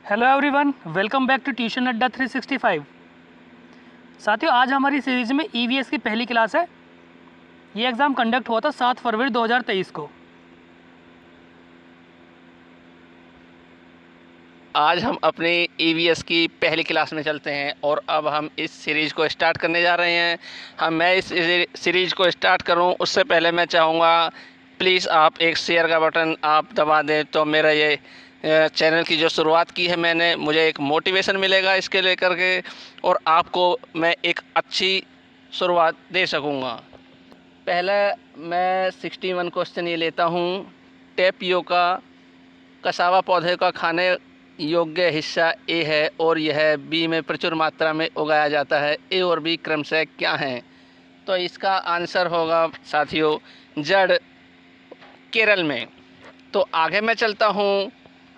Hello everyone, welcome back to tuition Adda 365। साथियों, आज हमारी सीरीज़ में ईवीएस की पहली क्लास है। ये एग्ज़ाम कंडक्ट हुआ था 7 फरवरी 2023 को। आज हम अपने ईवीएस की पहली क्लास में चलते हैं और अब हम इस सीरीज़ को स्टार्ट करने जा रहे हैं। मैं इस सीरीज़ को स्टार्ट करूं उससे पहले मैं चाहूँगा प्लीज़ आप एक शेयर का बटन आप दबा दें, तो मेरा ये चैनल की जो शुरुआत की है मैंने, मुझे एक मोटिवेशन मिलेगा इसके लेकर के, और आपको मैं एक अच्छी शुरुआत दे सकूँगा। पहला मैं 61 क्वेश्चन ये लेता हूँ। टेपियोका कसावा पौधे का खाने योग्य हिस्सा ए है और यह बी में प्रचुर मात्रा में उगाया जाता है। ए और बी क्रमशः क्या हैं? तो इसका आंसर होगा साथियों जड़, केरल में। तो आगे मैं चलता हूँ,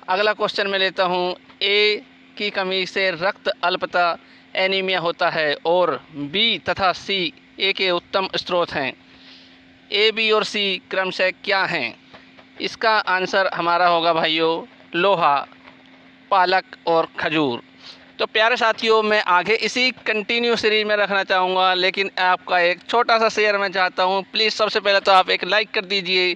अगला क्वेश्चन मैं लेता हूँ। ए की कमी से रक्त अल्पता एनीमिया होता है और बी तथा सी ए के उत्तम स्रोत हैं। ए, बी और सी क्रमशः क्या हैं? इसका आंसर हमारा होगा भाइयों लोहा, पालक और खजूर। तो प्यारे साथियों, मैं आगे इसी कंटिन्यू सीरीज में रखना चाहूँगा, लेकिन आपका एक छोटा सा शेयर मैं चाहता हूँ। प्लीज़ सबसे पहले तो आप एक लाइक कर दीजिए।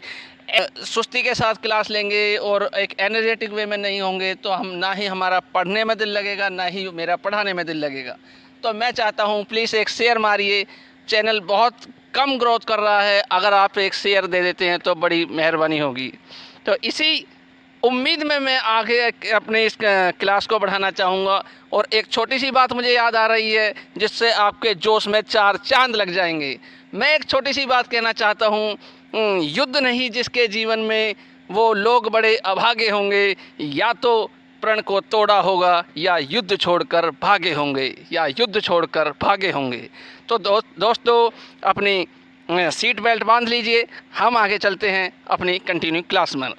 सुस्ती के साथ क्लास लेंगे और एक एनर्जेटिक वे में नहीं होंगे तो हम ना ही हमारा पढ़ने में दिल लगेगा, ना ही मेरा पढ़ाने में दिल लगेगा। तो मैं चाहता हूँ प्लीज़ एक शेयर मारिए। चैनल बहुत कम ग्रोथ कर रहा है, अगर आप एक शेयर दे देते हैं तो बड़ी मेहरबानी होगी। तो इसी उम्मीद में मैं आगे अपने इस क्लास को बढ़ाना चाहूँगा। और एक छोटी सी बात मुझे याद आ रही है जिससे आपके जोश में चार चांद लग जाएंगे। मैं एक छोटी सी बात कहना चाहता हूँ, युद्ध नहीं जिसके जीवन में वो लोग बड़े अभागे होंगे, या तो प्रण को तोड़ा होगा या युद्ध छोड़कर भागे होंगे, या युद्ध छोड़कर भागे होंगे। तो दोस्तों अपनी सीट बेल्ट बांध लीजिए, हम आगे चलते हैं अपनी कंटिन्यू क्लास में।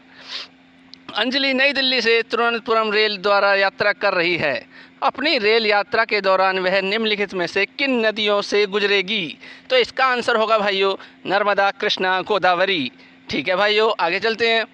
अंजलि नई दिल्ली से तिरुवनंतपुरम रेल द्वारा यात्रा कर रही है। अपनी रेल यात्रा के दौरान वह निम्नलिखित में से किन नदियों से गुजरेगी? तो इसका आंसर होगा भाइयों नर्मदा, कृष्णा, गोदावरी। ठीक है भाइयों, आगे चलते हैं।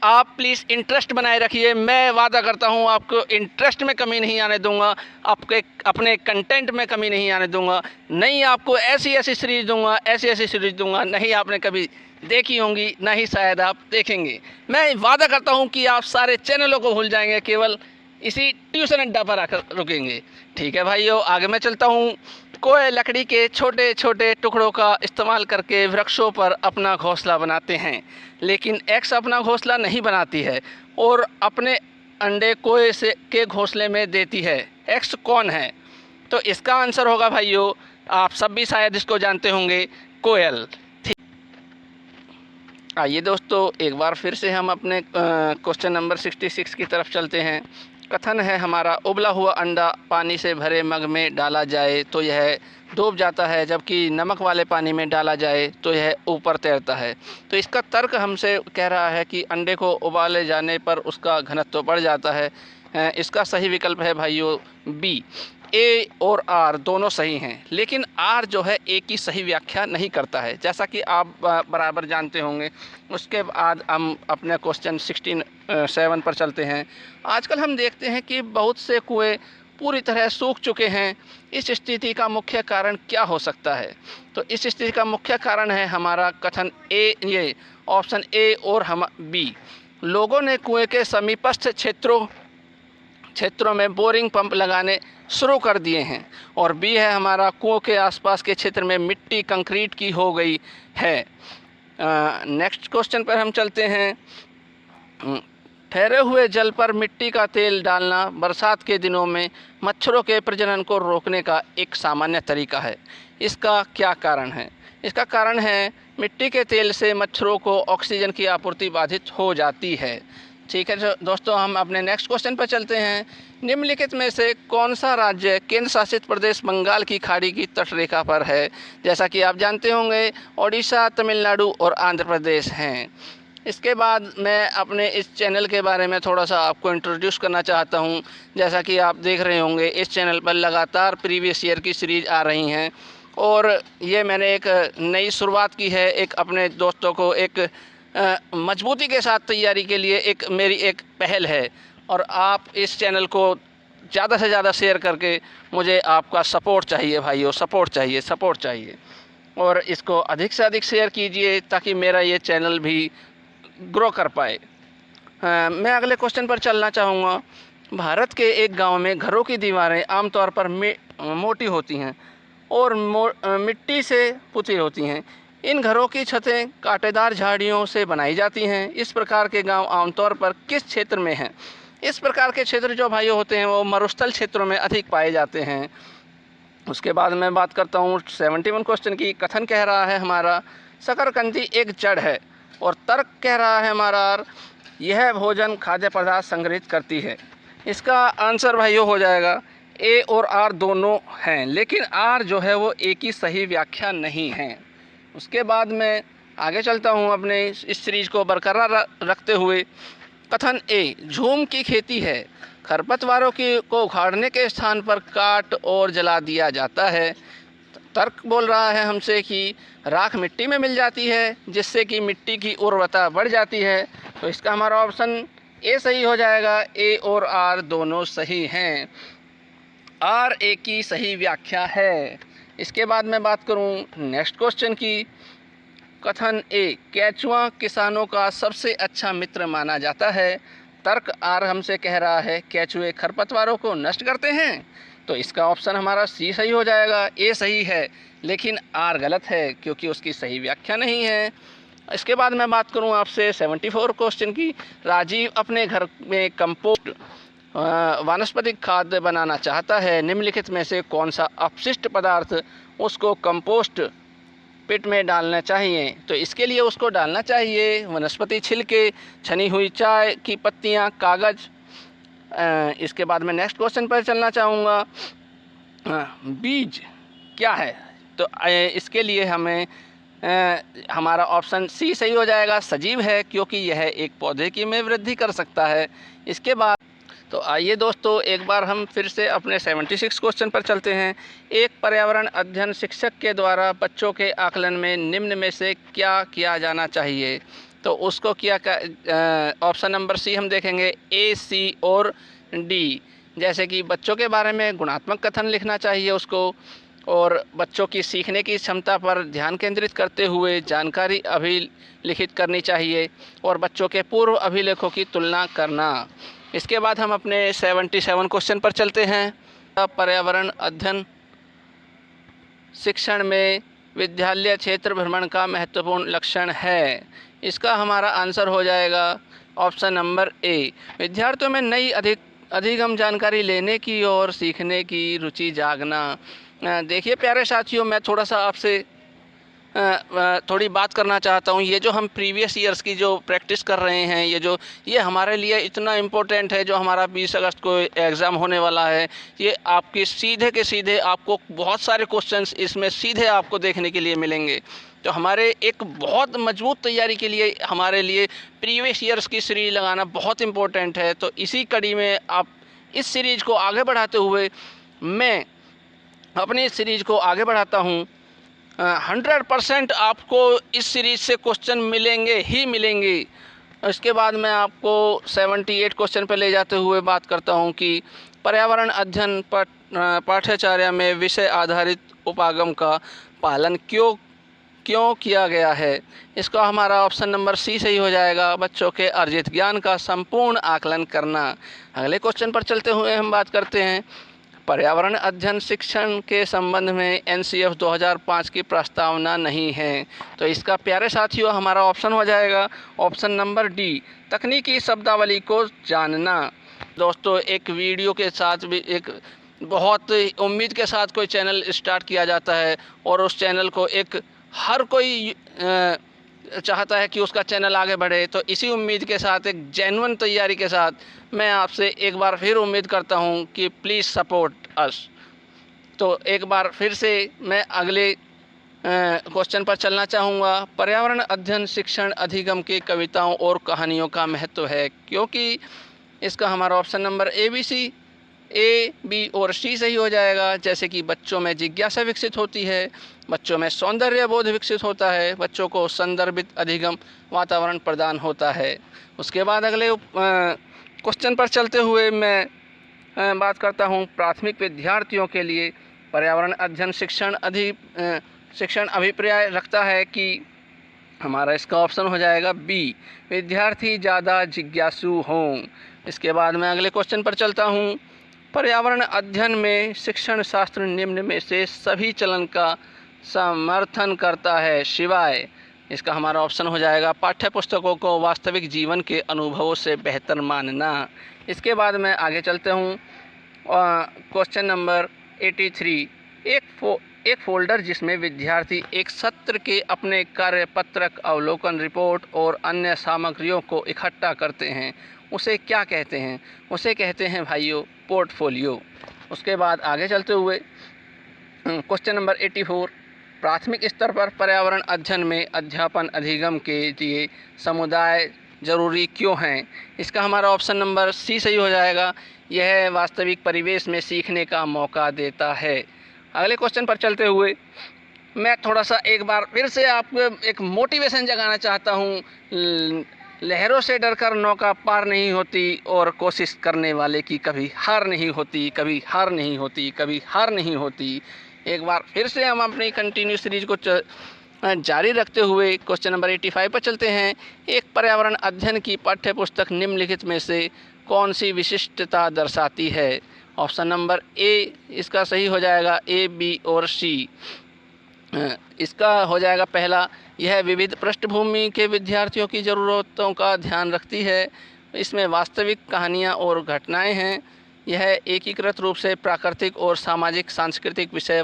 आप प्लीज़ इंटरेस्ट बनाए रखिए। मैं वादा करता हूँ आपको इंटरेस्ट में कमी नहीं आने दूंगा, आपके अपने कंटेंट में कमी नहीं आने दूंगा। नहीं आपको ऐसी ऐसी सीरीज दूंगा, ऐसी ऐसी सीरीज दूंगा, नहीं आपने कभी देखी होंगी, ना ही शायद आप देखेंगे। मैं वादा करता हूं कि आप सारे चैनलों को भूल जाएंगे, केवल इसी ट्यूशन अड्डा पर आकर रुकेंगे। ठीक है भाइयों, आगे मैं चलता हूं। कोय लकड़ी के छोटे छोटे टुकड़ों का इस्तेमाल करके वृक्षों पर अपना घोंसला बनाते हैं, लेकिन एक्स अपना घोंसला नहीं बनाती है और अपने अंडे कोय से के घोंसले में देती है। एक्स कौन है? तो इसका आंसर होगा भाइयों, आप सब भी शायद इसको जानते होंगे, कोयल। आइए दोस्तों, एक बार फिर से हम अपने क्वेश्चन नंबर 66 की तरफ चलते हैं। कथन है हमारा, उबला हुआ अंडा पानी से भरे मग में डाला जाए तो यह डूब जाता है, जबकि नमक वाले पानी में डाला जाए तो यह ऊपर तैरता है। तो इसका तर्क हमसे कह रहा है कि अंडे को उबाले जाने पर उसका घनत्व बढ़ जाता है। इसका सही विकल्प है भाइयों बी। ए और आर दोनों सही हैं, लेकिन आर जो है ए की सही व्याख्या नहीं करता है, जैसा कि आप बराबर जानते होंगे। उसके बाद हम अपने क्वेश्चन 67 पर चलते हैं। आजकल हम देखते हैं कि बहुत से कुएं पूरी तरह सूख चुके हैं। इस स्थिति का मुख्य कारण क्या हो सकता है? तो इस स्थिति का मुख्य कारण है हमारा कथन ए, ये ऑप्शन ए और हम बी। लोगों ने कुएं के समीपस्थ क्षेत्रों में बोरिंग पंप लगाने शुरू कर दिए हैं। और बी है हमारा, कुओं के आसपास के क्षेत्र में मिट्टी कंक्रीट की हो गई है। नेक्स्ट क्वेश्चन पर हम चलते हैं। ठहरे हुए जल पर मिट्टी का तेल डालना बरसात के दिनों में मच्छरों के प्रजनन को रोकने का एक सामान्य तरीका है। इसका क्या कारण है? इसका कारण है मिट्टी के तेल से मच्छरों को ऑक्सीजन की आपूर्ति बाधित हो जाती है। ठीक है दोस्तों, हम अपने नेक्स्ट क्वेश्चन पर चलते हैं। निम्नलिखित में से कौन सा राज्य केंद्र शासित प्रदेश बंगाल की खाड़ी की तटरेखा पर है? जैसा कि आप जानते होंगे ओडिशा, तमिलनाडु और आंध्र प्रदेश हैं। इसके बाद मैं अपने इस चैनल के बारे में थोड़ा सा आपको इंट्रोड्यूस करना चाहता हूं। जैसा कि आप देख रहे होंगे इस चैनल पर लगातार प्रीवियस ईयर की सीरीज आ रही हैं, और ये मैंने एक नई शुरुआत की है। एक अपने दोस्तों को एक मजबूती के साथ तैयारी के लिए एक मेरी एक पहल है, और आप इस चैनल को ज़्यादा से ज़्यादा शेयर करके मुझे आपका सपोर्ट चाहिए भाइयों, सपोर्ट चाहिए और इसको अधिक से अधिक शेयर कीजिए ताकि मेरा ये चैनल भी ग्रो कर पाए। मैं अगले क्वेश्चन पर चलना चाहूँगा। भारत के एक गांव में घरों की दीवारें आमतौर पर मोटी होती हैं और मिट्टी से पुती होती हैं। इन घरों की छतें कांटेदार झाड़ियों से बनाई जाती हैं। इस प्रकार के गांव आमतौर पर किस क्षेत्र में हैं? इस प्रकार के क्षेत्र जो भाइयों होते हैं वो मरुस्थल क्षेत्रों में अधिक पाए जाते हैं। उसके बाद मैं बात करता हूँ 71 क्वेश्चन की। कथन कह रहा है हमारा शकरकंदी एक जड़ है और तर्क कह रहा है हमारा यह भोजन खाद्य पदार्थ संग्रहित करती है। इसका आंसर भाइयों हो जाएगा ए और आर दोनों हैं, लेकिन आर जो है वो ए की सही व्याख्या नहीं है। उसके बाद मैं आगे चलता हूँ अपने इस सीरीज को बरकरार रखते हुए। कथन ए झूम की खेती है, खरपतवारों को उखाड़ने के स्थान पर काट और जला दिया जाता है। तर्क बोल रहा है हमसे कि राख मिट्टी में मिल जाती है जिससे कि मिट्टी की उर्वरता बढ़ जाती है। तो इसका हमारा ऑप्शन ए सही हो जाएगा। ए और आर दोनों सही हैं। आर ए की सही व्याख्या है। इसके बाद मैं बात करूं नेक्स्ट क्वेश्चन की। कथन ए केंचुआ किसानों का सबसे अच्छा मित्र माना जाता है। तर्क आर हमसे कह रहा है केंचुए खरपतवारों को नष्ट करते हैं। तो इसका ऑप्शन हमारा सी सही हो जाएगा। ए सही है लेकिन आर गलत है क्योंकि उसकी सही व्याख्या नहीं है। इसके बाद मैं बात करूं आपसे 74 क्वेश्चन की। राजीव अपने घर में कंपोस्ट वानस्पतिक खाद बनाना चाहता है। निम्नलिखित में से कौन सा अपशिष्ट पदार्थ उसको कंपोस्ट पिट में डालना चाहिए? तो इसके लिए उसको डालना चाहिए वनस्पति छिलके, छनी हुई चाय की पत्तियां, कागज़। इसके बाद मैं नेक्स्ट क्वेश्चन पर चलना चाहूँगा। बीज क्या है? तो इसके लिए हमें हमारा ऑप्शन सी सही हो जाएगा। सजीव है क्योंकि यह एक पौधे की में वृद्धि कर सकता है। इसके बाद तो आइए दोस्तों एक बार हम फिर से अपने 76 क्वेश्चन पर चलते हैं। एक पर्यावरण अध्ययन शिक्षक के द्वारा बच्चों के आकलन में निम्न में से क्या किया जाना चाहिए? तो उसको क्या ऑप्शन नंबर सी हम देखेंगे, ए, सी और डी। जैसे कि बच्चों के बारे में गुणात्मक कथन लिखना चाहिए उसको, और बच्चों की सीखने की क्षमता पर ध्यान केंद्रित करते हुए जानकारी अभिलिखित करनी चाहिए और बच्चों के पूर्व अभिलेखों की तुलना करना। इसके बाद हम अपने 77 क्वेश्चन पर चलते हैं। पर्यावरण अध्ययन शिक्षण में विद्यालय क्षेत्र भ्रमण का महत्वपूर्ण लक्षण है। इसका हमारा आंसर हो जाएगा ऑप्शन नंबर ए। विद्यार्थियों में नई अधिगम जानकारी लेने की और सीखने की रुचि जागना। देखिए प्यारे साथियों, मैं थोड़ा सा आपसे थोड़ी बात करना चाहता हूँ। ये जो हम प्रीवियस ईयर्स की जो प्रैक्टिस कर रहे हैं, ये हमारे लिए इतना इम्पोर्टेंट है। जो हमारा 20 अगस्त को एग्ज़ाम होने वाला है, ये आपकी सीधे के सीधे आपको बहुत सारे क्वेश्चंस इसमें सीधे आपको देखने के लिए मिलेंगे। तो हमारे एक बहुत मजबूत तैयारी के लिए हमारे लिए प्रीवियस ईयर्स की सीरीज लगाना बहुत इम्पोर्टेंट है। तो इसी कड़ी में आप इस सीरीज़ को आगे बढ़ाते हुए मैं अपनी इस सीरीज़ को आगे बढ़ाता हूँ। 100% आपको इस सीरीज़ से क्वेश्चन मिलेंगे ही मिलेंगे। इसके बाद मैं आपको 78 क्वेश्चन पर ले जाते हुए बात करता हूं कि पर्यावरण अध्ययन पाठ्यचर्या में विषय आधारित उपागम का पालन क्यों किया गया है। इसका हमारा ऑप्शन नंबर सी सही हो जाएगा। बच्चों के अर्जित ज्ञान का संपूर्ण आकलन करना। अगले क्वेश्चन पर चलते हुए हम बात करते हैं पर्यावरण अध्ययन शिक्षण के संबंध में NCF 2005 की प्रस्तावना नहीं है। तो इसका प्यारे साथियों हमारा ऑप्शन हो जाएगा ऑप्शन नंबर डी, तकनीकी शब्दावली को जानना। दोस्तों एक वीडियो के साथ भी एक बहुत उम्मीद के साथ कोई चैनल स्टार्ट किया जाता है और उस चैनल को हर कोई चाहता है कि उसका चैनल आगे बढ़े। तो इसी उम्मीद के साथ एक जेन्युइन तैयारी के साथ मैं आपसे एक बार फिर उम्मीद करता हूं कि प्लीज़ सपोर्ट अस। तो एक बार फिर से मैं अगले क्वेश्चन पर चलना चाहूँगा। पर्यावरण अध्ययन शिक्षण अधिगम की कविताओं और कहानियों का महत्व है, क्योंकि इसका हमारा ऑप्शन नंबर ए, बी और सी सही हो जाएगा। जैसे कि बच्चों में जिज्ञासा विकसित होती है, बच्चों में सौंदर्य बोध विकसित होता है, बच्चों को संदर्भित अधिगम वातावरण प्रदान होता है। उसके बाद अगले क्वेश्चन पर चलते हुए मैं बात करता हूँ प्राथमिक विद्यार्थियों के लिए पर्यावरण अध्ययन शिक्षण अभिप्राय रखता है कि हमारा इसका ऑप्शन हो जाएगा बी, विद्यार्थी ज़्यादा जिज्ञासु हों। इसके बाद मैं अगले क्वेश्चन पर चलता हूँ। पर्यावरण अध्ययन में शिक्षण शास्त्र निम्न में से सभी चलन का समर्थन करता है सिवाय, इसका हमारा ऑप्शन हो जाएगा पाठ्य पुस्तकों को वास्तविक जीवन के अनुभवों से बेहतर मानना। इसके बाद मैं आगे चलते हूँ। क्वेश्चन नंबर 83, एक फ़ोल्डर जिसमें विद्यार्थी एक सत्र के अपने कार्यपत्रक, अवलोकन, रिपोर्ट और अन्य सामग्रियों को इकट्ठा करते हैं, उसे क्या कहते हैं? उसे कहते हैं भाइयों पोर्टफोलियो। उसके बाद आगे चलते हुए क्वेश्चन नंबर 84, प्राथमिक स्तर पर पर्यावरण अध्ययन में अध्यापन अधिगम के लिए समुदाय ज़रूरी क्यों हैं? इसका हमारा ऑप्शन नंबर सी सही हो जाएगा। यह वास्तविक परिवेश में सीखने का मौका देता है। अगले क्वेश्चन पर चलते हुए मैं थोड़ा सा एक बार फिर से आपको एक मोटिवेशन जगाना चाहता हूँ। लहरों से डरकर नौका पार नहीं होती और कोशिश करने वाले की कभी हार नहीं होती, कभी हार नहीं होती, कभी हार नहीं होती। एक बार फिर से हम अपनी कंटिन्यू सीरीज को जारी रखते हुए क्वेश्चन नंबर 85 पर चलते हैं। एक पर्यावरण अध्ययन की पाठ्यपुस्तक निम्नलिखित में से कौन सी विशिष्टता दर्शाती है? ऑप्शन नंबर ए इसका सही हो जाएगा, ए, बी और सी। इसका हो जाएगा पहला, यह विविध पृष्ठभूमि के विद्यार्थियों की ज़रूरतों का ध्यान रखती है। इसमें वास्तविक कहानियाँ और घटनाएं हैं। यह एकीकृत रूप से प्राकृतिक और सामाजिक सांस्कृतिक विषय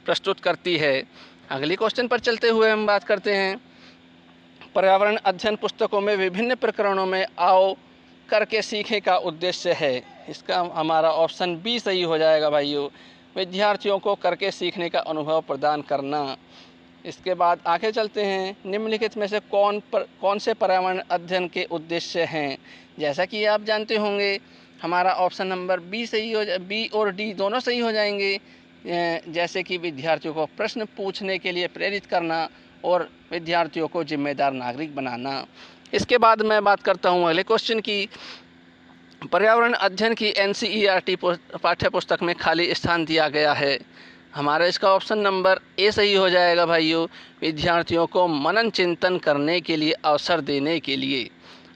प्रस्तुत करती है। अगली क्वेश्चन पर चलते हुए हम बात करते हैं। पर्यावरण अध्ययन पुस्तकों में विभिन्न प्रकरणों में आओ करके सीखे का उद्देश्य है। इसका हमारा ऑप्शन बी सही हो जाएगा भाइयों, विद्यार्थियों को करके सीखने का अनुभव प्रदान करना। इसके बाद आगे चलते हैं। निम्नलिखित में से कौन से पर्यावरण अध्ययन के उद्देश्य हैं? जैसा कि आप जानते होंगे हमारा ऑप्शन नंबर बी सही हो बी और डी दोनों सही हो जाएंगे। जैसे कि विद्यार्थियों को प्रश्न पूछने के लिए प्रेरित करना और विद्यार्थियों को जिम्मेदार नागरिक बनाना। इसके बाद मैं बात करता हूँ अगले क्वेश्चन की। पर्यावरण अध्ययन की NCERT पाठ्यपुस्तक में खाली स्थान दिया गया है। हमारा इसका ऑप्शन नंबर ए सही हो जाएगा भाइयों, विद्यार्थियों को मनन चिंतन करने के लिए अवसर देने के लिए।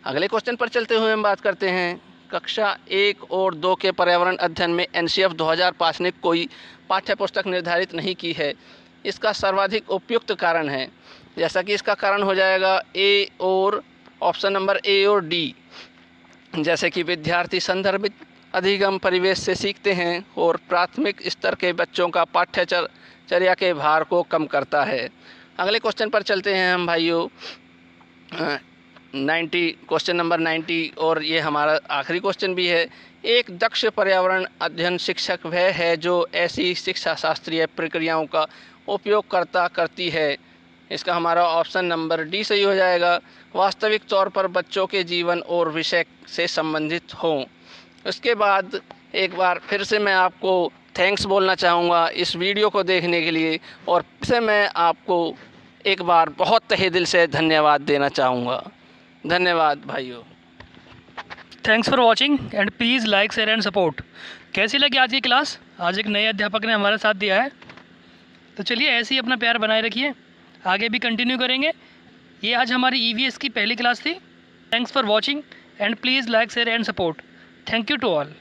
अगले क्वेश्चन पर चलते हुए हम बात करते हैं। कक्षा 1 और 2 के पर्यावरण अध्ययन में NCF 2005 ने कोई पाठ्यपुस्तक निर्धारित नहीं की है। इसका सर्वाधिक उपयुक्त कारण है। जैसा कि इसका कारण हो जाएगा ए और ऑप्शन नंबर ए और डी। जैसे कि विद्यार्थी संदर्भित अधिगम परिवेश से सीखते हैं और प्राथमिक स्तर के बच्चों का पाठ्यचर्या के भार को कम करता है। अगले क्वेश्चन पर चलते हैं हम भाइयों। 90 क्वेश्चन नंबर 90 और ये हमारा आखिरी क्वेश्चन भी है। एक दक्ष पर्यावरण अध्ययन शिक्षक वह है जो ऐसी शिक्षा शास्त्रीय प्रक्रियाओं का उपयोग करती है। इसका हमारा ऑप्शन नंबर डी सही हो जाएगा, वास्तविक तौर पर बच्चों के जीवन और विषय से संबंधित हों। उसके बाद एक बार फिर से मैं आपको थैंक्स बोलना चाहूँगा इस वीडियो को देखने के लिए, और फिर से मैं आपको एक बार बहुत तहे दिल से धन्यवाद देना चाहूँगा। धन्यवाद भाइयों। Thanks for watching and please like, share and support. कैसी लगी आज की क्लास? आज एक नए अध्यापक ने हमारा साथ दिया है, तो चलिए ऐसे ही अपना प्यार बनाए रखिए, आगे भी कंटिन्यू करेंगे। ये आज हमारी EVS की पहली क्लास थी। Thanks for watching and please like, share and support. Thank you to all.